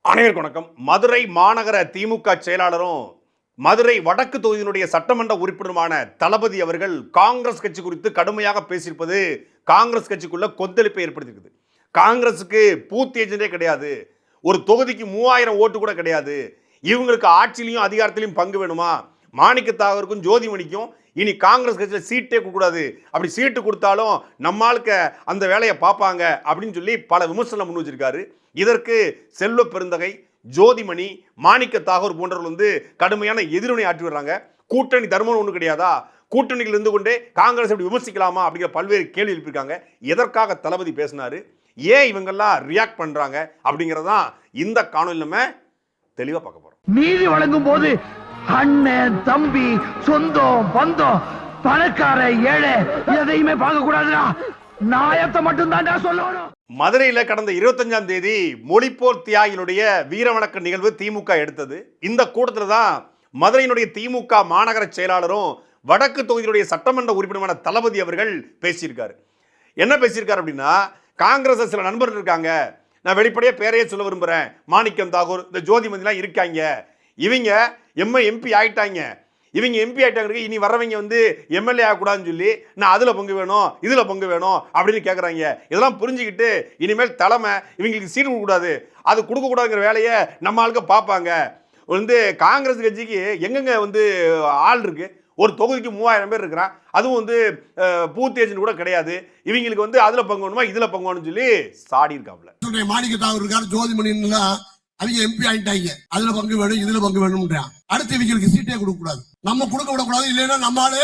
அனைவருக்கும் வணக்கம். மதுரை மாநகர திமுக செயலாளரும் மதுரை வடக்கு தொகுதியினுடைய சட்டமன்ற உறுப்பினருமான தளபதி அவர்கள் காங்கிரஸ் கட்சி குறித்து கடுமையாக பேசியிருப்பது காங்கிரஸ் கட்சிக்குள்ள கொந்தளிப்பை ஏற்படுத்தியிருக்குது. காங்கிரஸுக்கு பூத் ஏஜென்டே கிடையாது, ஒரு தொகுதிக்கு 3000 ஓட்டு கூட கிடையாது, இவங்களுக்கு ஆட்சியிலையும் அதிகாரத்திலையும் பங்கு வேணுமா, மாணிக்க தாகூருக்கும் ஜோதிமணிக்கும் இனி காங்கிரஸ் கட்சியில் சீட்டே கொடுக்கூடாது, அப்படி சீட்டு கொடுத்தாலும் நம்மளுக்கு அந்த வேலையை பார்ப்பாங்க அப்படின்னு சொல்லி பல விமர்சனம் முன் வச்சிருக்காரு. இதற்கு செல்வ பெருந்தகை, ஜோதிமணி, மாணிக்க தாகூர் போன்றவர்கள் வந்து கடுமையான எதிர்வினை ஆற்றி வர்றாங்க. கூட்டணி தர்மம் ஒன்றும் கிடையாதா, கூட்டணியில் இருந்து கொண்டே காங்கிரஸ் எப்படி விமர்சிக்கலாமா அப்படிங்கிற பல்வேறு கேள்வி எழுப்பியிருக்காங்க. எதற்காக தளபதி பேசினாரு, ஏன் இவங்கெல்லாம் ரியாக்ட் பண்றாங்க அப்படிங்கறதான் இந்த காணொலி நம்ம தெளிவா பார்க்க போறோம். நீதி வழங்கும் போது அண்ணன், தம்பி, சொந்தம், பந்தம், பணக்கார, ஏழை எதையுமே பார்க்க கூடாதுடா, நாயத்தை மட்டும் தான் சொல்லணும். மதுரையில கடந்த 25ஆம் தேதி மொழிப்போர் தியாகிகளுடைய வீரவணக்க நிகழ்வு திமுக எடுத்தது. இந்த கூட்டத்தில் தான் மதுரையினுடைய திமுக மாநகர செயலாளரும் வடக்கு தொகுதியினுடைய சட்டமன்ற உறுப்பினரான தளபதி அவர்கள் பேசியிருக்காரு. என்ன பேசியிருக்காரு அப்படின்னா, காங்கிரஸ் சில நண்பர்கள் இருக்காங்க, நான் வெளிப்படையாக பேரையே சொல்ல விரும்புகிறேன், மாணிக்கம் தாகூர், இந்த ஜோதிமதிலாம் இருக்காங்க, இவங்க எம்பி ஆயிட்டாங்க, இவங்க எம்பி ஆயிட்டாங்க, இனி வர்றவங்க வந்து எம்எல்ஏ ஆகக்கூடாதுன்னு சொல்லி நான் அதில் பங்கு வேணும் இதில் பங்கு வேணும் அப்படின்னு கேட்குறாங்க. இதெல்லாம் புரிஞ்சுக்கிட்டு இனிமேல் தலைமை இவங்களுக்கு சீட் கொடுக்கக்கூடாது, அது கொடுக்கக்கூடாதுங்கிற வேலையை நம்ம ஆளுங்க பார்ப்பாங்க. வந்து காங்கிரஸ் கட்சிக்கு எங்கெங்க வந்து ஆள் இருக்கு, ஒரு தொகுதிக்கு 3000 பேர் இருக்கிறான், அதுவும் வந்து பூத் ஏஜென்ட் கூட கிடையாது, இவங்களுக்கு வந்து அதில் பங்கு வேணுமா இதில் பங்கு வேணும்னு சொல்லி சாடி இருக்காப்ல. மாணிக்க தாகூர் இருக்காரு, ஜோதிமணி அவங்க எம்பி ஆயிட்டாங்க, அதுல பங்கு வேணும் இதுல பங்கு வேணும்ன்றான். அடுத்து இவங்களுக்கு சீட்டே கொடுக்க கூடாது, நம்ம கொடுக்க விடக்கூடாது, இல்லைன்னா நம்மளால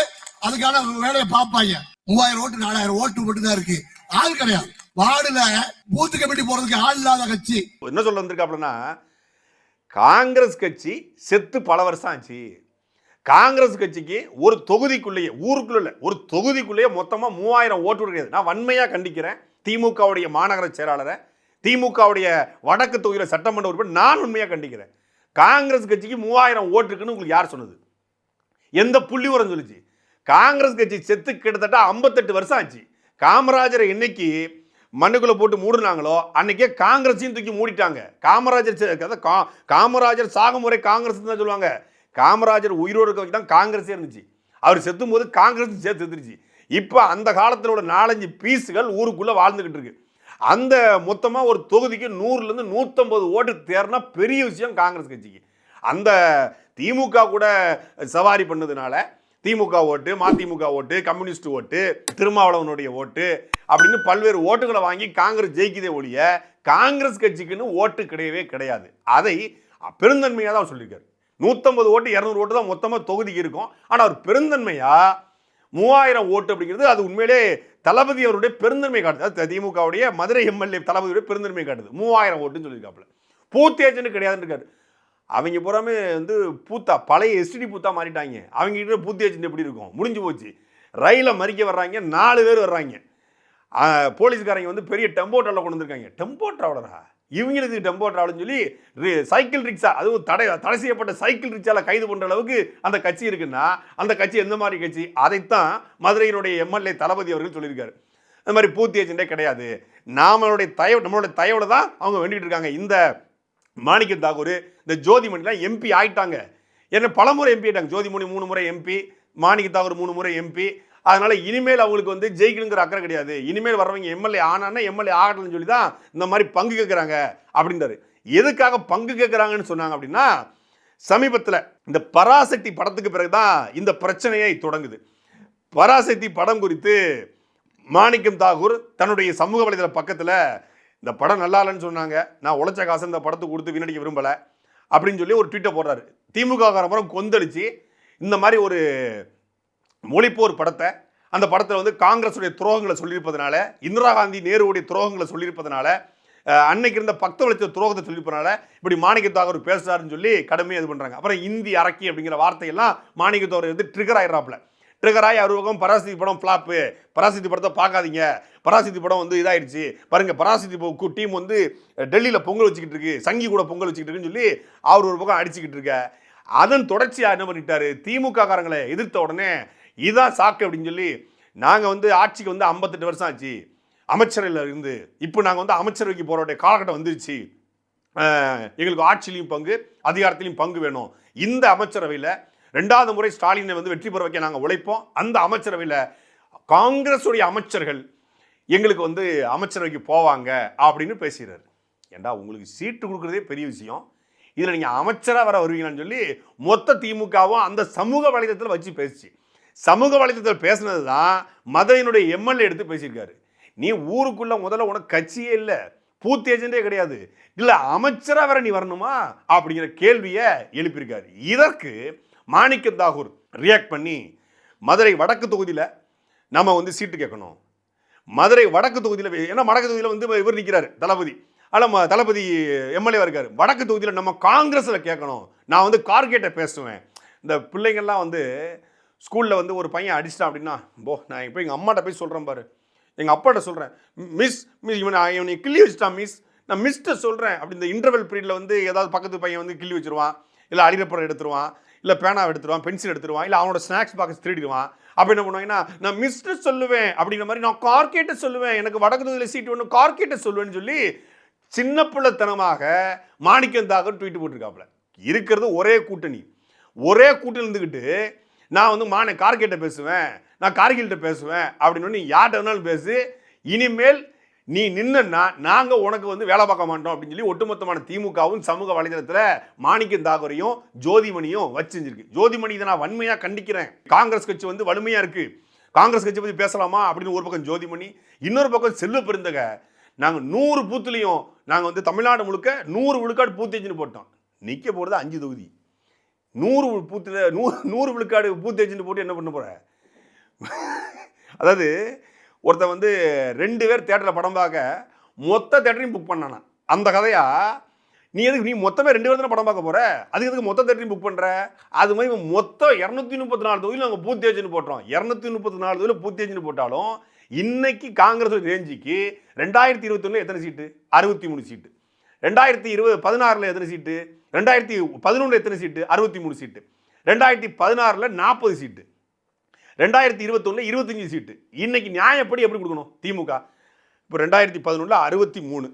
அதுக்கான வேலையை பார்ப்பாங்க. 3000 ஓட்டு 4000 ஓட்டு மட்டும் தான் இருக்கு, ஆள் கிடையாது. வார்டுல பூத்து கமிட்டி போறதுக்கு ஆள் இல்லாத கட்சி. என்ன சொல்ல வந்திருக்காப்லன்னா, காங்கிரஸ் கட்சி செத்து பல வருஷம் ஆச்சு, காங்கிரஸ் கட்சிக்கு ஒரு தொகுதிக்குள்ளேயே, ஊருக்குள்ள ஒரு தொகுதிக்குள்ளேயே மொத்தமா 3000 ஓட்டு கிடையாது. நான் வன்மையா கண்டிக்கிறேன் திமுகவுடைய மாநகர செயலாளரை, திமுகவுடைய வடக்கு தொகுதியில் சட்டமன்ற உறுப்பினர் நான் உண்மையாக கண்டிக்கிறேன். காங்கிரஸ் கட்சிக்கு 3000 ஓட்டு இருக்குன்னு உங்களுக்கு யார் சொன்னது, எந்த புள்ளி உரம் சொல்லிச்சு? காங்கிரஸ் கட்சி செத்து கிட்டத்தட்ட 58 வருஷம் ஆச்சு. காமராஜரை என்னைக்கு மண்ணுக்குள்ள போட்டு மூடுனாங்களோ அன்னைக்கே காங்கிரஸையும் தூக்கி மூடிட்டாங்க. காமராஜர் சாகும் முறை காங்கிரஸ் தான் சொல்லுவாங்க, காமராஜர் உயிரோடு இருக்க தான் காங்கிரஸே இருந்துச்சு, அவர் செத்தும் போது காங்கிரஸ் சேர்த்து செத்துருச்சு. இப்போ அந்த காலத்தில் 4-5 பீஸுகள் ஊருக்குள்ள வாழ்ந்துகிட்டு இருக்கு. அந்த மொத்தமாக ஒரு தொகுதிக்கு 100லேருந்து 150 ஓட்டு தேர்னா பெரிய விஷயம் காங்கிரஸ் கட்சிக்கு. அந்த திமுக கூட சவாரி பண்ணதுனால திமுக ஓட்டு, மதிமுக ஓட்டு, கம்யூனிஸ்ட் ஓட்டு, திருமாவளவனுடைய ஓட்டு அப்படின்னு பல்வேறு ஓட்டுகளை வாங்கி காங்கிரஸ் ஜெயிக்குதே ஒழிய காங்கிரஸ் கட்சிக்குன்னு ஓட்டு கிடையவே கிடையாது. அதை பெருந்தன்மையாக தான் சொல்லியிருக்காரு. 150 ஓட்டு 200 ஓட்டு தான் மொத்தமாக தொகுதிக்கு இருக்கும். ஆனால் அவர் பெருந்தன்மையாக 3000 ஓட்டு அப்படிங்கிறது அது உண்மையிலே தளபதி அவருடைய பெருந்தன்மை காட்டுது. திமுகவுடைய மதுரை எம்எல்ஏ தளபதியுடைய பெருந்தன்மை காட்டுது. 3000 ஓட்டுன்னு சொல்லியிருக்காப்புல. பூத் ஏஜென்ட் கிடையாதுன்னு இருக்காரு. அவங்க பூராமே வந்து பூத்தா, பழைய எஸ்டிடி பூத்தா மாறிட்டாங்க. அவங்க கிட்ட பூத் ஏஜென்ட் எப்படி இருக்கும், முடிஞ்சு போச்சு. ரயிலை மறிக்க வர்றாங்க, 4 பேர் வர்றாங்க. போலீஸ்காரங்க வந்து பெரிய டெம்போ ட்ராவலர் கொண்டு வந்திருக்காங்க. டெம்போ ட்ராவலரா, இவங்களுக்கு டெம்போ டிராவல்னு சொல்லி சைக்கிள் ரிக்ஷா, அதுவும் தடை செய்யப்பட்ட சைக்கிள் ரிக்ஷாவில் கைது பண்ணுற அளவுக்கு அந்த கட்சி இருக்குன்னா அந்த கட்சி எந்த மாதிரி கட்சி? அதைத்தான் மதுரையினுடைய எம்எல்ஏ தளபதி அவர்கள் சொல்லியிருக்காரு. அந்த மாதிரி பூத் ஏஜென்டே கிடையாது, நம்மளுடைய தயவில் தான் அவங்க வேண்டிகிட்டு இருக்காங்க. இந்த மாணிக்க தாகூர், இந்த ஜோதிமணிலாம் எம்பி ஆயிட்டாங்க. ஏன்னா பலமுறை எம்பி ஆயிட்டாங்க. ஜோதிமணி 3 முறை எம்பி, மாணிக்க தாகூர் 3 முறை எம்பி. அதனால இனிமேல் அவங்களுக்கு வந்து ஜெயிக்கணுங்கிற அக்கறை கிடையாது. இனிமேல் வர்றவங்க எம்எல்ஏ ஆனான்னா எம்எல்ஏ ஆகட்டும்னு சொல்லி தான் இந்த மாதிரி பங்கு கேட்குறாங்க அப்படின்றாரு. எதுக்காக பங்கு கேட்குறாங்கன்னு சொன்னாங்க அப்படின்னா, சமீபத்தில் இந்த பராசக்தி படத்துக்கு பிறகுதான் இந்த பிரச்சனையை தொடங்குது. பராசக்தி படம் குறித்து மாணிக்கம் தாகூர் தன்னுடைய சமூக வலைதள பக்கத்தில் இந்த படம் நல்லா இல்லைன்னு சொன்னாங்க, நான் உழைச்ச காசை இந்த படத்தை கொடுத்து வீணடிக்க விரும்பலை அப்படின்னு சொல்லி ஒரு ட்வீட்டை போடுறாரு. திமுக காரப்புறம் கொந்தளிச்சு இந்த மாதிரி ஒரு மொழிப்போர் படத்தை, அந்த படத்தில் வந்து காங்கிரஸுடைய துரோகங்களை சொல்லியிருப்பதனால, இந்திரா காந்தி நேருடைய துரோகங்களை சொல்லியிருப்பதனால, அன்னைக்கு இருந்த 10 லட்சம் துரோகத்தை சொல்லியிருப்பதனால இப்படி மாணிக்க தாகூர் பேசுறாருன்னு சொல்லி கடுமையாக இது பண்ணுறாங்க. அப்புறம் இந்தி அரக்கி அப்படிங்கிற வார்த்தையெல்லாம் மாணிக்க தாகூர் வந்து ட்ரிகர் ஆயிடுறாப்புல. ட்ரிகர் ஆகி அருவகம் பராசக்தி படம் ஃப்ளாப்பு, பராசக்தி படத்தை பார்க்காதீங்க, பராசக்தி படம் வந்து இதாகிடுச்சு பாருங்க, பராசக்தி டீம் வந்து டெல்லியில் பொங்கல் வச்சுக்கிட்டு இருக்கு, சங்கி கூட பொங்கல் வச்சுக்கிட்டு இருக்குன்னு சொல்லி அவர் ஒரு பக்கம் அடிச்சுக்கிட்டு இருக்க. அதன் தொடர்ச்சியாக என்ன பண்ணிட்டாரு, திமுக காரங்களை எதிர்த்த உடனே இதுதான் சாக்கு அப்படின்னு சொல்லி, நாங்கள் வந்து ஆட்சிக்கு வந்து 58 வருஷம் ஆச்சு, அமைச்சரில் இருந்து இப்போ நாங்கள் வந்து அமைச்சரவைக்கு போகிற காலகட்டம் வந்துருச்சு எங்களுக்கு ஆட்சியிலையும் பங்கு அதிகாரத்திலையும் பங்கு வேணும். இந்த அமைச்சரவையில் 2வது முறை ஸ்டாலினை வந்து வெற்றி பெற வைக்க நாங்கள் உழைப்போம். அந்த அமைச்சரவையில் காங்கிரஸுடைய அமைச்சர்கள் எங்களுக்கு வந்து அமைச்சரவைக்கு போவாங்க அப்படின்னு பேசுகிறார். ஏண்டா உங்களுக்கு சீட்டு கொடுக்குறதே பெரிய விஷயம், இதில் நீங்கள் அமைச்சராக வர வருவீங்களான்னு சொல்லி மொத்த திமுகவும் அந்த சமூக வலைதளத்தில் வச்சு பேசிச்சு. சமூக வலைதளத்தில் பேசுனது தான் மதுரையினுடைய எம்எல்ஏ எடுத்து பேசியிருக்காரு. நீ ஊருக்குள்ள முதல்ல உனக்கு கட்சியே இல்லை, பூத் ஏஜென்டே கிடையாது, இல்லை அமைச்சராக வர நீ வரணுமா அப்படிங்கிற கேள்வியை எழுப்பியிருக்காரு. இதற்கு மாணிக்கம் தாகூர் ரியாக்ட் பண்ணி மதுரை வடக்கு தொகுதியில் நம்ம வந்து சீட்டு கேட்கணும், மதுரை வடக்கு தொகுதியில், ஏன்னா வடக்கு தொகுதியில் வந்து இவர் நிற்கிறார் தளபதி, ஆனால் தளபதி எம்எல்ஏ இருக்கார், வடக்கு தொகுதியில் நம்ம காங்கிரஸில் கேட்கணும், நான் வந்து கார்கேட்டை பேசுவேன். இந்த பிள்ளைங்கள்லாம் வந்து ஸ்கூலில் வந்து ஒரு பையன் அடிச்சிட்டான் அப்படின்னா, நான் இப்போ எங்கள் அம்மாட்ட போய் சொல்கிறேன் பாரு, எங்கள் அப்பாட்ட சொல்கிறேன், மிஸ் இவனை கிள்ளி வச்சுட்டான் மிஸ், நான் மிஸ்ட்டை சொல்கிறேன் அப்படி. இந்த இன்டர்வல் பீரியடில் வந்து ஏதாவது பக்கத்து பையன் வந்து கிள்ளி வச்சுருவான், இல்லை அடிரப்படம் எடுத்துருவான், இல்லை பேனாவை எடுத்துருவான், பென்சில் எடுத்துருவான், இல்லை அவனோட ஸ்நாக்ஸ் பாக்ஸ் திருடிடுவான். அப்போ என்ன பண்ணுவாங்கன்னா, நான் மிஸ்ட்டை சொல்லுவேன் அப்படிங்கிற மாதிரி, நான் கார்கேட்டை சொல்லுவேன், எனக்கு வடக்கு தொகுதியில் சீட்டு ஒன்று கார்கேட்டை சொல்லுவேன்னு சொல்லி சின்ன பிள்ளைத்தனமாக மாணிக்கம் தாகூர் ட்வீட் போட்டிருக்காப்புல. இருக்கிறது ஒரே கூட்டணி இருந்துக்கிட்டு நான் வந்து கார்கேட்டை பேசுவேன், நான் கார்கில்கிட்ட பேசுவேன் அப்படின்னு நீ யார்கிட்ட வேணாலும் பேசு, இனிமேல் நீ நின்னா நாங்கள் உனக்கு வந்து வேலை பார்க்க மாட்டோம் அப்படின்னு சொல்லி ஒட்டுமொத்தமான திமுகவும் சமூக வலைதளத்தில் மாணிக்கம் தாகூரையும் ஜோதிமணியும் வச்சிருக்கு. ஜோதிமணி இதை நான் வன்மையாக கண்டிக்கிறேன். காங்கிரஸ் கட்சி வந்து வலிமையாக இருக்கு, காங்கிரஸ் கட்சி பற்றி பேசலாமா அப்படின்னு ஒரு பக்கம் ஜோதிமணி, இன்னொரு பக்கம் செல்வ பெருந்தக, நாங்கள் 100 பூத்துலையும் நாங்கள் வந்து தமிழ்நாடு முழுக்க 100 விழுக்காடு பூத்தேஜின்னு போட்டோம், நிற்க போகிறது 5 தொகுதி, 100 பூத்தில் 100 விழுக்காடு பூத்தேஜின்னு போட்டு என்ன பண்ண போகிற? அதாவது ஒருத்தன் வந்து 2 பேர் தேட்டரில் படம் பார்க்க மொத்த தேட்டரையும் புக் பண்ணானா, அந்த கதையா நீ எதுக்கு, நீ மொத்தமே 2 பேர் தானே படம் பார்க்க போகிற, அதுக்கு எதுக்கு மொத்த தேட்டரையும் புக் பண்ணுற? அது மாதிரி மொத்தம் 234 தொகுதியில் நாங்கள் பூத்தேஜின்னு போட்டோம். 234 தொகுதியில் பூத்தேஜின்னு போட்டாலும் இன்னைக்கு காங்கிரஸ் ரேஞ்சுக்கு 2021 எத்தனை சீட்டு? 63 சீட்டு. 2016 எத்தனை சீட்டு? 2011 எத்தனை சீட்டு? 63 சீட்டு. 2016 40 சீட்டு. 2021 25 சீட்டு. இன்னைக்கு நியாயப்படி எப்படி கொடுக்கணும் திமுக? இப்போ 2011 63,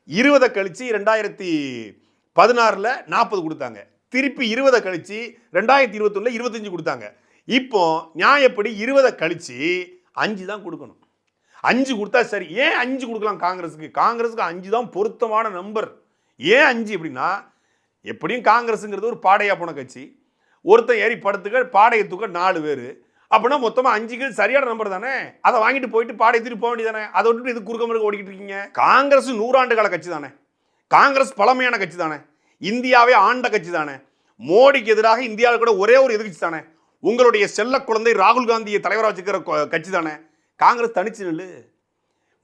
20 கழிச்சு 2016 40 கொடுத்தாங்க, திருப்பி 20 கழிச்சு 2021 25 கொடுத்தாங்க. இப்போ நியாயப்படி 20 கழிச்சு 5 தான் கொடுக்கணும். 5 கொடுத்தா சரி. ஏன் 5 கொடுக்கலாம் காங்கிரஸுக்கு? காங்கிரஸுக்கு 5 தான் பொருத்தமான நம்பர். ஏன் 5 அப்படின்னா, எப்படியும் காங்கிரஸுங்கிறது ஒரு பாடையா போன கட்சி, ஒருத்தன் ஏறி படுத்துக்க பாடையை தூக்க 4 பேர், அப்படின்னா மொத்தமாக 5க்கு சரியான நம்பர் தானே. அதை வாங்கிட்டு போயிட்டு பாடையை திருப்பி போக வேண்டியதானே. அதை விட்டுட்டு இது குறுக்க முறுக்க ஓடிக்கிட்டு இருக்கீங்க. காங்கிரஸ் 100 ஆண்டு கால கட்சி தானே, காங்கிரஸ் பழமையான கட்சி தானே, இந்தியாவே ஆண்ட கட்சி தானே, மோடிக்கு எதிராக இந்தியாவில் கூட ஒரே ஒரு எதிர்கட்சி தானே, உங்களுடைய செல்ல குழந்தை ராகுல் காந்தியை தலைவராக வச்சுக்கிற கட்சி தானே. காங்கிரஸ் தனிச்சு நில்லு.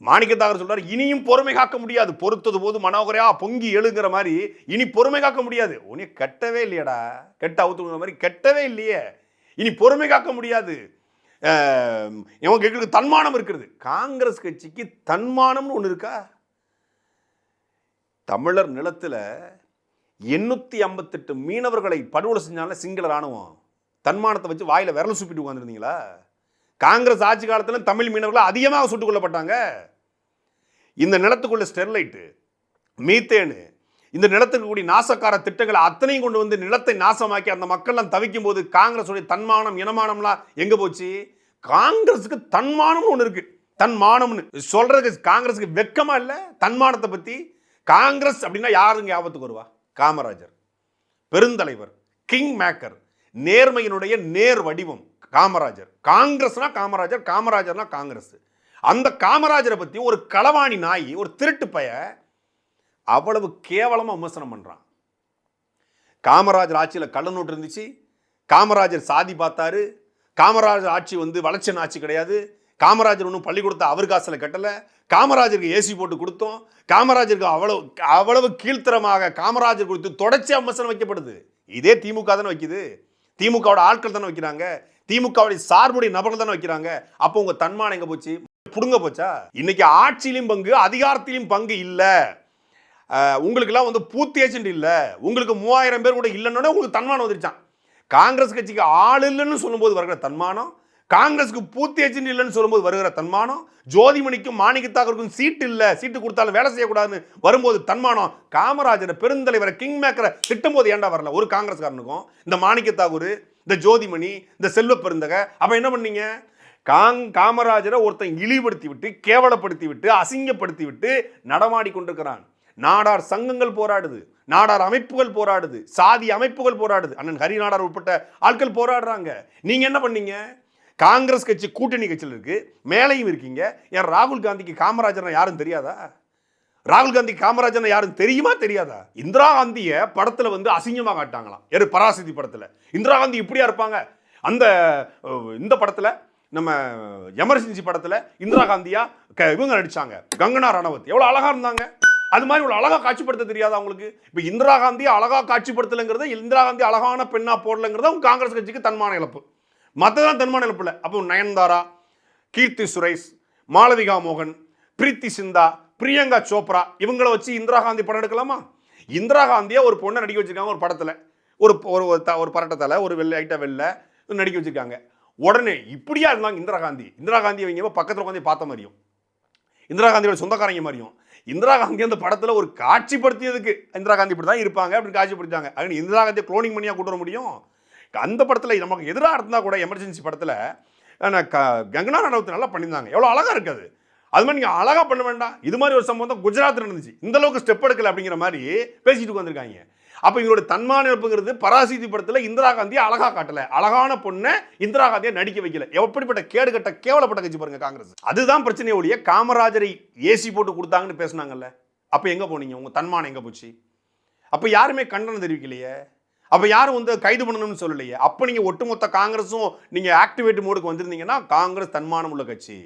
மாணிக்க தாகூர் சொல்றாரு, இனியும் பொறுமை காக்க முடியாது, பொறுத்தது போது மனோகரையா பொங்கி எழுங்கிற மாதிரி இனி பொறுமை காக்க முடியாது. உனே கட்டவே இல்லையடா, கெட்ட அவுத்துங்கிற மாதிரி கெட்டவே இல்லையே, இனி பொறுமை காக்க முடியாது. எங்களுக்கு தன்மானம் இருக்கிறது. காங்கிரஸ் கட்சிக்கு தன்மானம்னு ஒன்று இருக்கா? தமிழர் நிலத்தில் 858 மீனவர்களை படுகொலை செஞ்சால சிங்கள ராணுவம், தன்மானத்தை வச்சு வாயில விரல் சுப்பிட்டு உட்காந்துருந்தீங்களா? காங்கிரஸ் ஆட்சி காலத்தில் தமிழ் மீனவர்கள் அதிகமாக சுட்டுக் கொல்லப்பட்டாங்க. இந்த நிலத்துக்குள்ள ஸ்டெர்லைட்டு, மீத்தேனு, இந்த நிலத்துக்கு கூடிய நாசக்கார திட்டங்களை அத்தனையும் கொண்டு வந்து நிலத்தை நாசமாக்கி அந்த மக்கள்லாம் தவிக்கும் போது காங்கிரஸுடைய தன்மானம் இனமானம்லாம் எங்க போச்சு? காங்கிரஸுக்கு தன்மானம்னு ஒன்று இருக்கு. தன்மானம்னு சொல்றதுக்கு காங்கிரஸுக்கு வெக்கமா இல்லை? தன்மானத்தை பத்தி காங்கிரஸ் அப்படின்னா யாருங்க ஞாபகத்துக்கு வருவா? காமராஜர், பெருந்தலைவர், கிங் மேக்கர், நேர்மையினுடைய நேர் வடிவம் காமராஜர். காங்கிரஸ்னா காமராஜர், காமராஜர்னா காங்கிரஸ். அந்த காமராஜரை பத்தி ஒரு களவாணி நாய், ஒரு திருட்டு பைய அவ்வளவு கேவலமா விமர்சனம் பண்றான். காமராஜர் ஆட்சியில் கள்ள நோட்டு இருந்துச்சு, காமராஜர் சாதி பார்த்தாரு, காமராஜர் ஆட்சி வந்து வளர்ச்சியான ஆட்சி கிடையாது, காமராஜர் ஒன்றும் பள்ளிக்கூடத்தை அவர் காசில் கட்டலை, காமராஜருக்கு ஏசி போட்டு கொடுத்தோம், காமராஜருக்கு அவ்வளவு கீழ்த்தரமாக காமராஜர் குறித்து தொடர்ச்சி விமர்சனம் வைக்கப்படுது. இதே திமுக தானே வைக்குது, திமுகவோட ஆட்கள் தானே வைக்கிறாங்க, திமுகவுடைய சார்புடைய நபர்கள் தானே வைக்கிறாங்க. அப்போ உங்க தன்மானம் எங்க போச்சு? புடுங்க போச்சா? இன்னைக்கு ஆட்சியிலும் பங்கு, அதிகாரத்திலும் பங்கு இல்ல, உங்களுக்கெல்லாம் வந்து பூத் ஏஜென்ட் இல்ல, உங்களுக்கு 3000 பேர் கூட இல்லைன்னா உங்களுக்கு தன்மானம் வந்துருச்சான். காங்கிரஸ் கட்சிக்கு ஆள் இல்லைன்னு சொல்லும்போது வருகிற தன்மானம், காங்கிரஸுக்கு பூத்தி ஏஜென்ட் இல்லைன்னு சொல்லும்போது வருகிற தன்மானம், ஜோதிமணிக்கும் மாணிக்கத்தாகருக்கும் சீட்டு இல்லை, சீட்டு கொடுத்தாலும் வேலை செய்யக்கூடாதுன்னு வரும்போது தன்மானம், காமராஜர் பெருந்தலைவரை கிங் மேக்கரை திட்டும் போது ஏண்டா வரல ஒரு காங்கிரஸ்காரனுக்கும்? இந்த மாணிக்கத்தாகூர், இந்த ஜோதிமணி, இந்த செல்வ பெருந்தக அப்ப என்ன பண்ணீங்க? காமராஜரை ஒருத்தன் இழிவுபடுத்தி விட்டு, கேவலப்படுத்தி விட்டு, அசிங்கப்படுத்தி விட்டு நடமாடி கொண்டிருக்கிறான். நாடார் சங்கங்கள் போராடுது, நாடார் அமைப்புகள் போராடுது, சாதி அமைப்புகள் போராடுது, அண்ணன் ஹரி நாடார் உட்பட்ட ஆட்கள் போராடுறாங்க. நீங்க என்ன பண்ணீங்க? காங்கிரஸ் கட்சி கூட்டணி கட்சியில் இருக்கு, மேலையும் இருக்கீங்க. ஏன் ராகுல் காந்திக்கு காமராஜர் யாரும் தெரியாதா? ராகுல் காந்தி காமராஜர் யாரும் தெரியுமா தெரியாதா? இந்திரா காந்திய படத்துல வந்து அசிங்கமா காட்டாங்களாம். யாரு? பராசக்தி படத்துல இந்திரா காந்தி இப்படியா இருப்பாங்க. அந்த இந்த படத்துல நம்ம எமர்ஜென்சி படத்துல இந்திரா காந்தியா இவங்க நடிச்சாங்க, கங்கனா ரணவத் எவ்வளவு அழகா இருந்தாங்க. அது மாதிரி ஒரு அழகா காட்சிப்படுத்த தெரியாதா உங்களுக்கு? இப்ப இந்திரா காந்தி அழகா காட்சிப்படுத்தலைங்கிறது, இந்திரா காந்தி அழகான பெண்ணா போடலைங்கிறத உங்க காங்கிரஸ் கட்சிக்கு தன்மான இழப்பு. மற்றதான் தன்மான இழப்பு இல்லை. அப்போ நயன்தாரா, கீர்த்தி சுரேஷ், மாளவிகா மோகன், பிரீத்தி சிந்தா, பிரியங்கா சோப்ரா இவங்களை வச்சு இந்திரா காந்தி படம் எடுக்கலாமா? இந்திரா காந்தியை ஒரு பொண்ணை நடிக்க வச்சிருக்காங்க ஒரு படத்துல, ஒரு பரட்டத்தால ஒரு வெள்ளை ஐட்ட வெள்ளை நடிக்க வச்சிருக்காங்க. உடனே இப்படியா இருந்தாங்க இந்திரா காந்தி. இந்திரா காந்தி இவங்க பக்கத்தில் உட்காந்து பார்த்த மாதிரியும், இந்திரா காந்தியோட சொந்தக்காரங்க மாதிரியும், இந்திரா காந்தி அந்த படத்துல ஒரு காட்சிப்படுத்தியதுக்கு இந்திரா காந்தி இப்படி தான் இருப்பாங்க அப்படின்னு காட்சிப்படுத்தாங்க. அது இந்திரா காந்தியை குளோனிங் பண்ணியா கூட்ட வர முடியும்? அந்த படத்துல நமக்கு எதிராக இருந்தா கூட எமர்ஜென்சி படத்துல கங்கனா ரணவத் நல்லா பண்ணியிருந்தாங்க, எவ்வளவு அழகா இருக்காது. அது மாதிரி நீங்க அழகா பண்ண வேண்டாம். இது மாதிரி ஒரு சம்பவம் குஜராத் நடந்துச்சு, இந்த அளவுக்கு ஸ்டெப் எடுக்கல அப்படிங்கிற மாதிரி பேசிட்டு வந்திருக்காங்க. அப்ப இவரோட தன்மான இழப்புங்கிறது பராசக்தி படத்துல இந்திரா காந்தியை அழகா காட்டல, அழகான பொண்ணை இந்திரா காந்தியை நடிக்க வைக்கல. எப்படிப்பட்ட கேடு கட்ட கேவலப்பட்ட கட்சி பாருங்க காங்கிரஸ். அதுதான் பிரச்சனை ஒழிய காமராஜரை ஏசி போட்டு கொடுத்தாங்கன்னு பேசினாங்கல்ல, அப்ப எங்க போனீங்க? உங்க தன்மானம் எங்க போச்சு? அப்ப யாருமே கண்டனம் தெரிவிக்கலையே, அப்ப யாரும் வந்து கைது பண்ணணும்னு சொல்லலையே. அப்ப நீங்க ஒட்டுமொத்த காங்கிரஸும் நீங்க ஆக்டிவேட் மோடுக்கு வந்திருந்தீங்கன்னா காங்கிரஸ் தன்மானம் உள்ள கட்சி.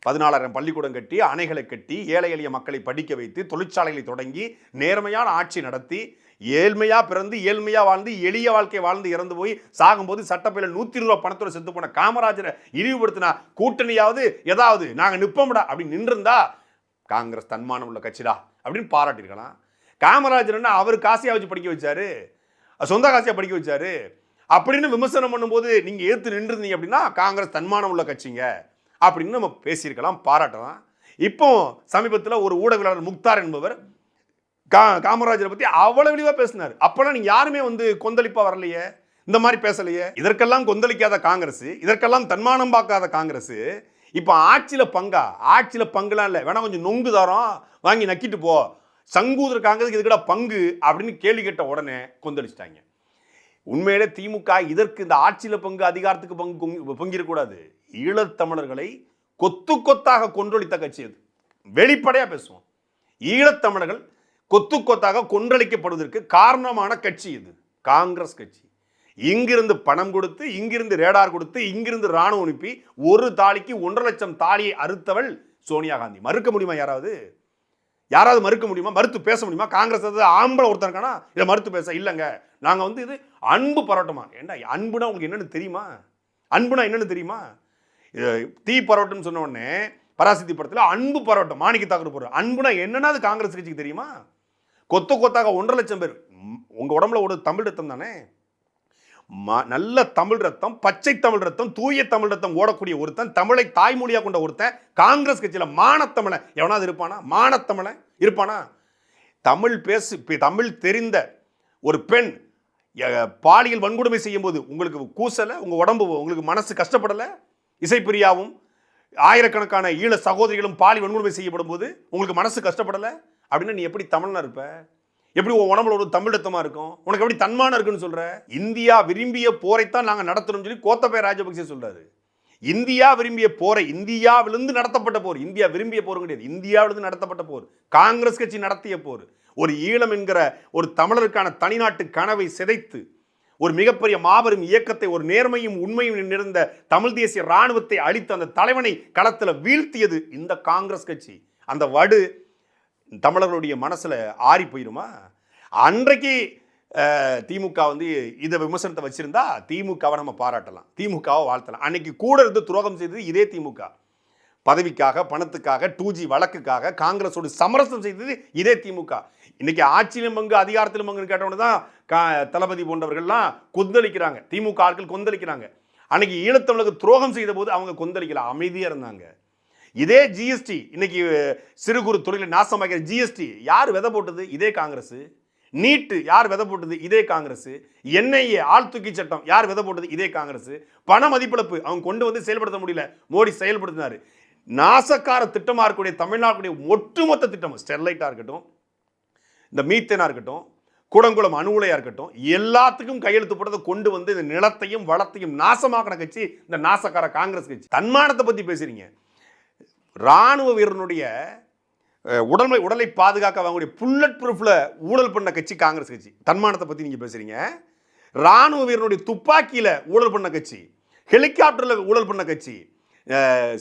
14,000 பள்ளிக்கூடம் கட்டி, அணைகளை கட்டி, ஏழை எளிய மக்களை படிக்க வைத்து, தொழிற்சாலைகளை தொடங்கி, நேர்மையான ஆட்சி நடத்தி, ஏழ்மையா பிறந்து ஏழ்மையா வாழ்ந்து எளிய வாழ்க்கை வாழ்ந்து இறந்து போய் சாகும்போது சட்டப்பையில 120 ரூபாய் பணத்தோட செத்து போன காமராஜரை இழிவுபடுத்தினா கூட்டணியாவது ஏதாவது நாங்க நிப்போம்டா அப்படின்னு நின்றுந்தா காங்கிரஸ் தன்மானம் உள்ள கட்சிடா அப்படின்னு பாராட்டிருக்கலாம். காமராஜர் அவர் காசியா வச்சு படிக்க வச்சாரு, சொந்த காசியா படிக்க வச்சாரு அப்படின்னு விமர்சனம் பண்ணும்போது நீங்க ஏத்து நின்றுருந்தீங்க அப்படின்னா காங்கிரஸ் தன்மானம் உள்ள கட்சிங்க அப்படின்னு நம்ம பேசியிருக்கலாம், பாராட்டலாம். இப்போ சமீபத்தில் ஒரு ஊடகவியலாளர் முக்தார் என்பவர் காமராஜரை பத்தி அவ்வளவு விரிவா பேசினார். அப்பெல்லாம் நீங்க யாருமே வந்து கொந்தளிப்பா வரலையே, இந்த மாதிரி பேசலையே. இதற்கெல்லாம் கொந்தளிக்காத காங்கிரஸ், இதற்கெல்லாம் தன்மானம் பார்க்காத காங்கிரஸ் இப்ப ஆட்சியில பங்குலாம் இல்லை, வேணா கொஞ்சம் நொங்கு தரோம் வாங்கி நக்கிட்டு போ, சங்கூதர் காங்கிரஸ் இதுக்கட பங்கு அப்படின்னு கேள்வி கேட்ட உடனே கொந்தளிச்சிட்டாங்க. உண்மையிலே திமுக இதற்கு இந்த ஆட்சியில பங்கு அதிகாரத்துக்கு பங்கிடக்கூடாது. ஈழத்தமிழர்களை கொத்து கொத்தாக கொன்றொழித்த கட்சி அது. வெளிப்படையா பேசுவோம், ஈழத்தமிழர்கள் கொத்து கொத்தாக கொன்றளிக்கப்படுவதற்கு காரணமான கட்சி இது காங்கிரஸ் கட்சி. இங்கிருந்து பணம் கொடுத்து, இங்கிருந்து ரேடார் கொடுத்து, இங்கிருந்து ராணுவம் அனுப்பி ஒரு தாலிக்கு 1.5 லட்சம் தாலியை அறுத்தவள் சோனியா காந்தி. மறுக்க முடியுமா? யாராவது மறுக்க முடியுமா? மறுத்து பேச முடியுமா? காங்கிரஸ் ஆம்பளை ஒருத்தர் இருக்கானா இதை மறுத்து பேச? இல்லைங்க, நாங்க வந்து இது அன்பு பரோட்டமா. ஏண்டா அன்புனா உங்களுக்கு என்னன்னு தெரியுமா? அன்புனா என்னன்னு தெரியுமா? தீ பரோட்டம் சொன்ன உடனே பராசக்தி படத்துல அன்பு பரோட்டம் மாணிக்கத்தாகூர் போடுற அன்புனா என்னன்னா அது காங்கிரஸ் கட்சிக்கு தெரியுமா? கொத்து கொத்தாக 1.5 லட்சம் பேர். உங்க உடம்புல ஒரு தமிழ் ரத்தம் தானே, நல்ல தமிழ் ரத்தம், பச்சை தமிழ் ரத்தம், தூய தமிழ் ரத்தம் ஓடக்கூடிய ஒருத்தன், தமிழை தாய்மொழியா கொண்ட ஒருத்தன் காங்கிரஸ் கட்சியில மானத்தமிழன் எவனாவது இருப்பானா? மானத்தமிழன் இருப்பானா? தமிழ் தெரிந்த ஒரு பெண் பாலியல் வன்கொடுமை செய்யும் போது உங்களுக்கு கூசல? உங்க உடம்பு உங்களுக்கு மனசு கஷ்டப்படல? இசைப்பிரியாவும் ஆயிரக்கணக்கான ஈழ சகோதரிகளும் பாலியல் வன்கொடுமை செய்யப்படும் போது உங்களுக்கு மனசு கஷ்டப்படல அப்படின்னா நீ எப்படி தமிழனா இருப்ப? எப்படி உன் உடம்புல ஒரு தமிழ் ரத்தமா இருக்கும்? உனக்கு எப்படி தன்மானம் இருக்குன்னு சொல்ற? இந்தியா விரும்பிய போரைத்தான் நாங்க நடத்தணும்னு சொல்லி கோத்தபய ராஜபக்சே சொல்றாரு. இந்தியா விரும்பிய போரை, இந்தியாவிலிருந்து நடத்தப்பட்ட போர், இந்தியா விரும்பிய போர் கிடையாது, இந்தியாவிலிருந்து நடத்தப்பட்ட போர், காங்கிரஸ் கட்சி நடத்திய போர். ஒரு ஈழம் என்கிற ஒரு தமிழருக்கான தனிநாட்டு கனவை சிதைத்து ஒரு மிகப்பெரிய மாபெரும் இயக்கத்தை, ஒரு நேர்மையும் உண்மையும் நிறைந்த தமிழ் தேசிய ராணுவத்தை அழித்து அந்த தலைவனை களத்தில் வீழ்த்தியது இந்த காங்கிரஸ் கட்சி. அந்த வடு தமிழர்களுடைய மனசுல ஆறி போயிருமா? அன்றைக்கு திமுக வந்து இதை விமர்சனத்தை வச்சிருந்தா திமுகவை நம்ம பாராட்டலாம், திமுகவை வாழ்த்தலாம். அன்னைக்கு கூட இருந்து துரோகம் செய்தது இதே திமுக. பதவிக்காக, பணத்துக்காக, 2G வழக்குக்காக காங்கிரஸோடு சமரசம் செய்தது இதே திமுக. இன்னைக்கு ஆட்சியிலும் பங்கு அதிகாரத்திலும் பங்குன்னு கேட்டவொன்னு தான் தளபதி போன்றவர்கள்லாம் கொந்தளிக்கிறாங்க, திமுக ஆட்கள் கொந்தளிக்கிறாங்க. அன்னைக்கு ஈழத்தமிழுக்கு துரோகம் செய்த போது அவங்க கொந்தளிக்கல, அமைதியா இருந்தாங்க. இதே ஜிஎஸ்டி இன்னைக்கு சிறு குறு தொழிலை நாசமாக்கிற ஜிஎஸ்டி யார் விதை போட்டது? இதே காங்கிரஸ். நீட்டு யார் விதை போட்டது? இதே காங்கிரஸ். என்ஐஏ ஆழ்தூக்கி சட்டம் யார் விதை போட்டது? இதே காங்கிரஸ். பண மதிப்பிழப்பு அவங்க கொண்டு வந்து செயல்படுத்த முடியல, மோடி செயல்படுத்தினாரு. நாசக்கார திட்டமா இருக்கக்கூடிய தமிழ்நாட்டுடைய ஒட்டுமொத்த திட்டம், ஸ்டெர்லைட்டா இருக்கட்டும், இந்த மீத்தேனா இருக்கட்டும், கூடங்குளம் அணு உலையா இருக்கட்டும், எல்லாத்துக்கும் கையெழுத்து போட்டதை கொண்டு வந்து இந்த நிலத்தையும் வளத்தையும் நாசமாக்கின கட்சி இந்த நாசக்கார காங்கிரஸ் கட்சி. தன்மானத்தை பத்தி பேசுறீங்க. ராணுவ வீரனுடைய உடலை பாதுகாக்க வாங்கக்கூடிய புல்லட் ப்ரூஃப்ல ஊழல் பண்ண கட்சி காங்கிரஸ் கட்சி. தன்மானத்தை பத்தி நீங்க பேசுறீங்க. ராணுவ வீரனுடைய துப்பாக்கியில ஊழல் பண்ண கட்சி, ஹெலிகாப்டர்ல ஊழல் பண்ண கட்சி,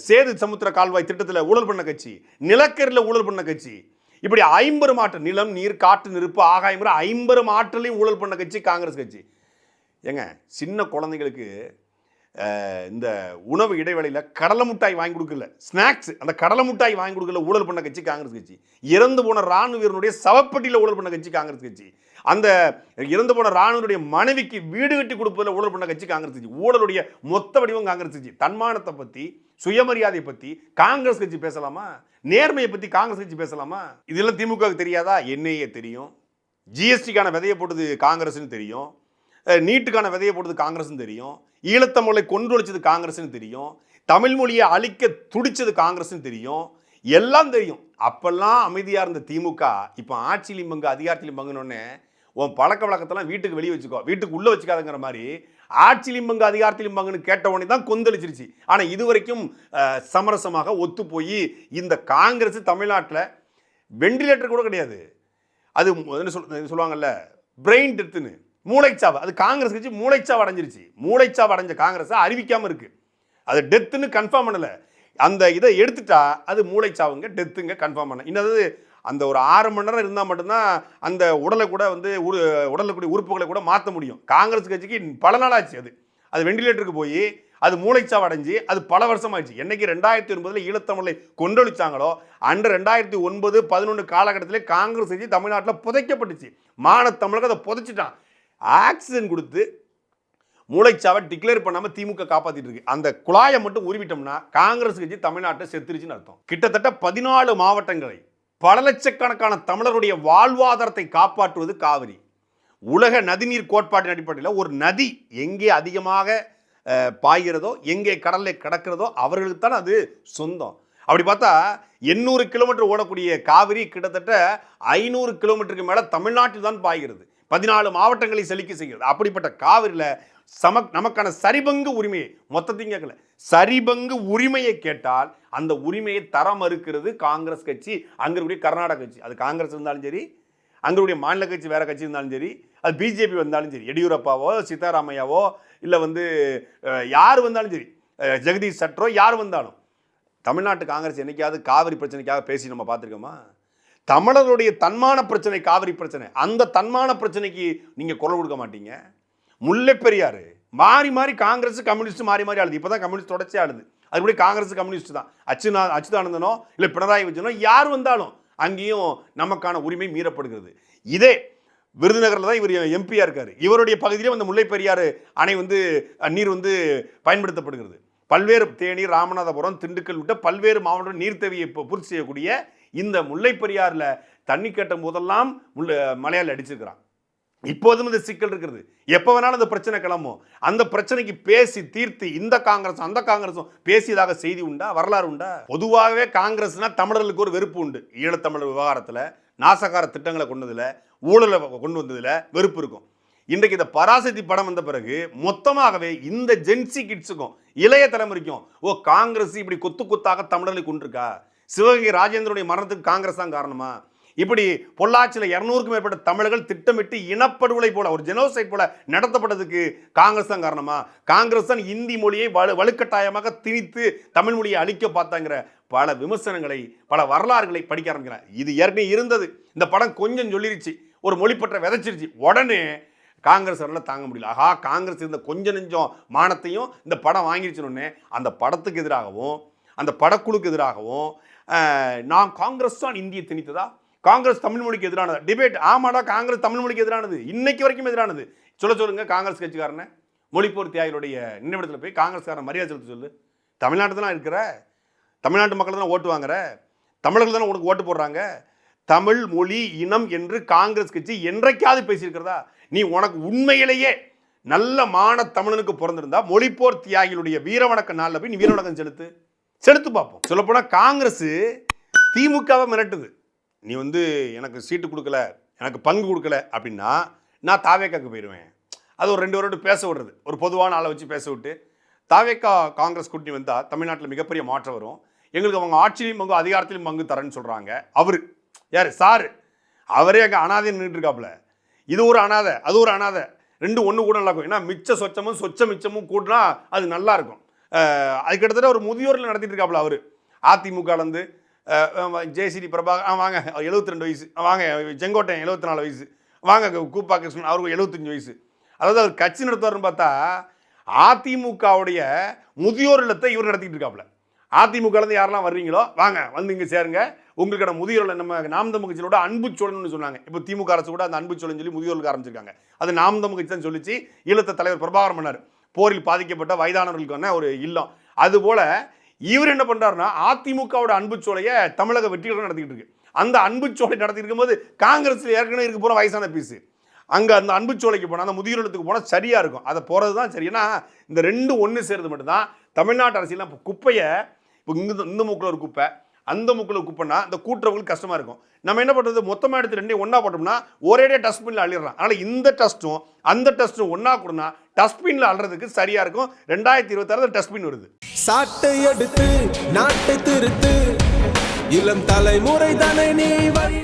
சேது சமுத்திர கால்வாய் திட்டத்தில் ஊழல் பண்ண கட்சி, நிலக்கரியில் ஊழல் பண்ண கட்சி, இப்படி 50 ஆற்றல், நிலம் நீர் காற்று நெருப்பு ஆகாயம் 50 ஆற்றலையும் ஊழல் பண்ண கட்சி காங்கிரஸ் கட்சி. ஏங்க சின்ன குழந்தைங்களுக்கு இந்த உணவு இடைவேளையில் கடலை மிட்டாய் வாங்கி கொடுக்கல, ஸ்நாக்ஸ், அந்த கடலை மிட்டாய் வாங்கி கொடுக்கல ஊழல் பண்ண கட்சி காங்கிரஸ் கட்சி. இறந்து போன ராணுவ வீரனுடைய சவப்பட்டியில் ஊழல் பண்ண கட்சி காங்கிரஸ் கட்சி. அந்த இறந்து போன ராணுவனுடைய மனைவிக்கு வீடு கட்டி கொடுப்பதில் ஊழல் பண்ண கட்சி காங்கிரஸ் கட்சி. ஊழலுடைய மொத்த வடிவம் காங்கிரஸ் கட்சி. தன்மானத்தை பற்றி, சுயமரியாதை பற்றி காங்கிரஸ் கட்சி பேசலாமா? நேர்மையை பற்றி காங்கிரஸ் கட்சி பேசலாமா? இதெல்லாம் திமுகவுக்கு தெரியாதா? என்னையே தெரியும். ஜிஎஸ்டிக்கான விதையை போட்டது காங்கிரஸ்னு தெரியும், நீட்டுக்கான விதையை போட்டது காங்கிரஸ்னு தெரியும், ஈழத்தமிழை கொன்றொழிச்சது காங்கிரஸ்னு தெரியும், தமிழ் மொழியை அழிக்க துடிச்சது காங்கிரஸ்னு தெரியும், எல்லாம் தெரியும். அப்பெல்லாம் அமைதியாக இருந்த திமுக இப்போ ஆட்சியிலும் பங்கு அதிகாரத்திலும் பங்குனோடனே உன் பழக்க வழக்கத்தெல்லாம் வீட்டுக்கு வெளியே வச்சுக்கோ, வீட்டுக்கு உள்ளே வச்சுக்காதுங்கிற மாதிரி ஆட்சியிலும் பங்கு அதிகாரத்திலும் பங்குன்னு கேட்ட உடனே தான் கொந்தளிச்சிருச்சு. ஆனால் இதுவரைக்கும் சமரசமாக ஒத்து போய் இந்த காங்கிரஸ் தமிழ்நாட்டில் வெண்டிலேட்டர் கூட கிடையாது. அது என்ன சொல்லுவாங்கல்ல, பிரெயின் டெத்துன்னு, மூளைச்சாவு. அது காங்கிரஸ் கட்சி மூளைச்சாவு அடைஞ்சிருச்சு. மூளைச்சாவு அடைஞ்ச காங்கிரஸ் அறிவிக்காமல் இருக்கு. அது டெத்துன்னு கன்ஃபார்ம் பண்ணலை. அந்த இதை எடுத்துட்டா அது மூளைச்சாவுங்க, டெத்துங்க கன்ஃபார்ம் பண்ண. இன்னது அந்த ஒரு 6 மணி நேரம் இருந்தால் மட்டும்தான் அந்த உடலை கூட வந்து உடலில் கூடிய உறுப்புகளை கூட மாற்ற முடியும். காங்கிரஸ் கட்சிக்கு பல நாள் ஆச்சு. அது வெண்டிலேட்டருக்கு போய் அது மூளைச்சாவு அடைஞ்சு அது பல வருஷம் ஆயிடுச்சு. என்னைக்கு 2009 ஈழத்தமிழை கொண்டொழிச்சாங்களோ அன்று 2009, 11 காலகட்டத்திலே காங்கிரஸ் கட்சி தமிழ்நாட்டில் புதைக்கப்பட்டுச்சு. மானத்தமிழக அதை புதைச்சிட்டான். ஆக்சிஜன் கொடுத்து மூளைச்சாவை டிக்ளேர் பண்ணாமல் திமுக காப்பாற்றிட்டு இருக்கு. அந்த குழாயை மட்டும் உருவிட்டோம்னா காங்கிரஸ் கட்சி தமிழ்நாட்டை செத்துருச்சுன்னு அர்த்தம். கிட்டத்தட்ட 14 மாவட்டங்களை, பல லட்சக்கணக்கான தமிழருடைய வாழ்வாதாரத்தை காப்பாற்றுவது காவிரி. உலக நதிநீர் கோட்பாட்டின் அடிப்படையில் ஒரு நதி எங்கே அதிகமாக பாய்கிறதோ, எங்கே கடலில் கிடக்கிறதோ அவர்களுக்கு தான் அது சொந்தம். அப்படி பார்த்தா 800 கிலோமீட்டர் ஓடக்கூடிய காவிரி கிட்டத்தட்ட 500 கிலோமீட்டருக்கு மேலே தமிழ்நாட்டில் தான் பாய்கிறது. 14 மாவட்டங்களை செழிக்க செய்கிறது. அப்படிப்பட்ட காவிரியில் நமக்கான சரிபங்கு உரிமையை, மொத்தத்தையும் கேட்கல, சரிபங்கு உரிமையை கேட்டால் அந்த உரிமையை தர மறுக்கிறது காங்கிரஸ் கட்சி. அங்கே கர்நாடக கட்சி, அது காங்கிரஸ் இருந்தாலும் சரி, அங்கே மாநில கட்சி வேற கட்சி இருந்தாலும் சரி, அது பிஜேபி வந்தாலும் சரி, எடியூரப்பாவோ சித்தாராமையாவோ இல்லை வந்து யார் வந்தாலும் சரி, ஜெகதீஷ் சட்டரோ யார் வந்தாலும், தமிழ்நாட்டு காங்கிரஸ் என்னைக்காவது காவிரி பிரச்சனைக்காக பேசி நம்ம பார்த்துருக்கோமா? தமிழர்களுடைய தன்மான பிரச்சனை காவிரி பிரச்சனை. அந்த தன்மான பிரச்சனைக்கு நீங்கள் குரல் கொடுக்க மாட்டீங்க. முல்லை பெரியாறு மாறி மாறி காங்கிரஸ் கம்யூனிஸ்ட் மாறி மாறி ஆளுது. இப்போதான் கம்யூனிஸ்ட் தொடர்ச்சி ஆளுது. அதுபடி காங்கிரஸ் கம்யூனிஸ்ட் தான். அச்சுதானந்தனோ இல்லை பினராயி விஜயனோ யார் வந்தாலும் அங்கேயும் நமக்கான உரிமை மீறப்படுகிறது. இதே விருதுநகரில் தான் இவர் எம்பியா இருக்காரு. இவருடைய பகுதியிலே வந்து முல்லை பெரியாறு அணை வந்து நீர் வந்து பயன்படுத்தப்படுகிறது. பல்வேறு தேனி, ராமநாதபுரம், திண்டுக்கல் விட்ட பல்வேறு மாவட்ட நீர் தேவையை பூர்த்தி செய்யக்கூடிய இந்த முல்லை பெரியாறில் தண்ணி கட்டும் போதெல்லாம் மலையாளி அடிச்சிருக்கிறான். இப்போதும் இந்த சிக்கல் இருக்கிறது. எப்போ வேணாலும் அந்த பிரச்சனை கிளம்பும். அந்த பிரச்சனைக்கு பேசி தீர்த்து இந்த காங்கிரஸும் அந்த காங்கிரஸும் பேசியதாக செய்தி உண்டா, வரலாறு உண்டா? பொதுவாகவே காங்கிரஸ்னா தமிழர்களுக்கு ஒரு வெறுப்பு உண்டு. ஈழத்தமிழர் விவகாரத்தில், நாசகார திட்டங்களை கொண்டதில், ஊழலை கொண்டு வந்ததில் வெறுப்பு இருக்கும். இன்றைக்கு இந்த பராசக்தி படம் வந்த பிறகு மொத்தமாகவே இந்த ஜென்சி கிட்ஸுக்கும் இளைய தலைமுறைக்கும் காங்கிரஸ் இப்படி கொத்து கொத்தாக தமிழர்களை கொண்டிருக்கா? சிவகங்கை ராஜேந்திரனுடைய மரணத்துக்கு காங்கிரஸ் தான் காரணமா? இப்படி பொள்ளாச்சியில் 200க்கும் மேற்பட்ட தமிழர்கள் திட்டமிட்டு இனப்படுகொலை போல, ஒரு ஜெனோசைட் போல நடத்தப்பட்டதுக்கு காங்கிரஸ் தான் காரணமா? காங்கிரஸ் தான் இந்தி மொழியை வலுக்கட்டாயமாக திணித்து தமிழ் மொழியை அழிக்க பார்த்தாங்கிற பல விமர்சனங்களை, பல வரலாறுகளை படிக்க ஆரம்பிக்கிறார். இது ஏற்கனவே இருந்தது. இந்த படம் கொஞ்சம் சொல்லிருச்சு, ஒரு மொழிப்பற்ற விதைச்சிருச்சு. உடனே காங்கிரஸ் தாங்க முடியல. ஆஹா, காங்கிரஸ் இருந்த கொஞ்சம் நெஞ்சம் மானத்தையும் இந்த படம் வாங்கிருச்சுன்னு அந்த படத்துக்கு எதிராகவும் அந்த படக்குழுக்கு எதிராகவும் நான் காங்கிரஸ் தான் இந்தியை திணித்ததா, காங்கிரஸ் தமிழ் மொழிக்கு எதிரானது டிபேட். ஆமாடா, காங்கிரஸ் தமிழ் மொழிக்கு எதிரானது, இன்னைக்கு வரைக்கும் எதிரானது. சொல்லுங்க காங்கிரஸ் கட்சிக்காரனை. மொழிப்போர் தியாகிகளுடைய நினைவிடத்தில் போய் காங்கிரஸ்காரன் மரியாதை செலுத்த சொல்லு. தமிழ்நாட்டு தானே இருக்கிற, தமிழ்நாட்டு மக்கள் தானே ஓட்டு வாங்குற, தமிழர்கள் தானே உனக்கு ஓட்டு போடுறாங்க. தமிழ் மொழி இனம் என்று காங்கிரஸ் கட்சி என்றைக்காவது பேசியிருக்கிறதா? நீ உனக்கு உண்மையிலேயே நல்ல மான தமிழனுக்கு பிறந்திருந்தா மொழிப்போர் தியாகிகளுடைய வீரவணக்க நாளில் போய் நீ வீரவணக்கம் செலுத்து பார்ப்போம். சொல்லப்போனால் காங்கிரஸ் திமுகவை மிரட்டுது. நீ எனக்கு சீட்டு கொடுக்கல, எனக்கு பங்கு கொடுக்கல அப்படின்னா நான் தாவேக்காக்கு போயிடுவேன். அது ஒரு 2 வருடம் பேச விடுறது, ஒரு பொதுவான ஆளை வச்சு பேச விட்டு தாவேக்கா காங்கிரஸ் கூட்டணி வந்தால் தமிழ்நாட்டில் மிகப்பெரிய மாற்றம் வரும், எங்களுக்கு அவங்க ஆட்சியிலையும் பங்கு அதிகாரத்திலையும் பங்கு தரேன்னு சொல்கிறாங்க. அவர் யார்? சாரு. அவரே அங்கே அனாதை நின்றுட்டு இருக்காப்புல. இது ஒரு அனாதை, அது ஒரு அனாதை, 2 ஒன்று கூட நல்லா இருக்கும். ஏன்னா மிச்ச சொச்சமும் மிச்சமும் கூட்டினா அது நல்லா இருக்கும். அது கிட்டத்தட்ட ஒரு முதியோரில் நடத்திட்டு இருக்காப்புல அவர். அதிமுகலேருந்து ஜேசிடி பிரபாகர் வாங்க 72 வயசு, வாங்க செங்கோட்டையன் 74 வயசு, வாங்க கூப்பா கிருஷ்ணன் அவருக்கு 75 வயசு. அதாவது அவர் கட்சி நடத்துவார்னு பார்த்தா அதிமுகவுடைய முதியோர் இல்லத்தை இவர் நடத்திட்டு இருக்காப்புல. அதிமுகலேருந்து யாரெல்லாம் வர்றீங்களோ வாங்க இங்கே சேருங்க, உங்களுக்கான முதியோர் நம்ம நாம் தமிழ் கட்சியோட அன்பு சோழன்னு சொன்னாங்க. இப்போ திமுக அரசு கூட அந்த அன்பு சோழன்னு சொல்லி முதியோர்களுக்கு ஆரம்பிச்சிருக்காங்க. அது நாம் தமிழ் கட்சி தான் சொல்லிச்சு. ஈழத்த தலைவர் பிரபாகரன் பண்ணார், போரில் பாதிக்கப்பட்ட வயதானவர்களுக்கான ஒரு இல்லம். அதுபோல் இவர் என்ன பண்ணுறாருன்னா அதிமுகவோட அன்பு சோலையை தமிழக வெற்றிகளுடன் நடத்திக்கிட்டு இருக்கு. அந்த அன்பு சோலை நடத்திட்டு இருக்கும்போது காங்கிரஸில் ஏற்கனவே இருக்க போகிற வயசான பீஸு அங்கே அந்த அன்பு சோலைக்கு போனால், அந்த முதியோர் இல்லத்துக்கு போனால் சரியாக இருக்கும். அதை போகிறது தான் சரி. ஏன்னா இந்த 2 ஒன்று சேர்ந்து மட்டும்தான் தமிழ்நாட்டு அரசியல். இப்போ குப்பையை இப்போ இந்த மூக்கில் ஒரு குப்பை, அந்த மூக்கில் குப்பைன்னா இந்த கூட்டுறவங்களுக்கு கஷ்டமாக இருக்கும். நம்ம என்ன பண்ணுறது, மொத்தமாக எடுத்து 2 ஒன்றா போட்டோம்னா ஒரேடியே டஸ்ட்பினில் அள்ளிடலாம். அதனால் இந்த டஸ்ட்டும் அந்த டஸ்ட்டும் ஒன்றா கொடுனா டஸ்ட்பினில் அள்ளுறதுக்கு சரியாக இருக்கும். 2026 டஸ்ட்பின் வருது. சாட்டை எடுத்து நாட்டை திருத்து, இளம் தலைமுறை தானே நீ வழி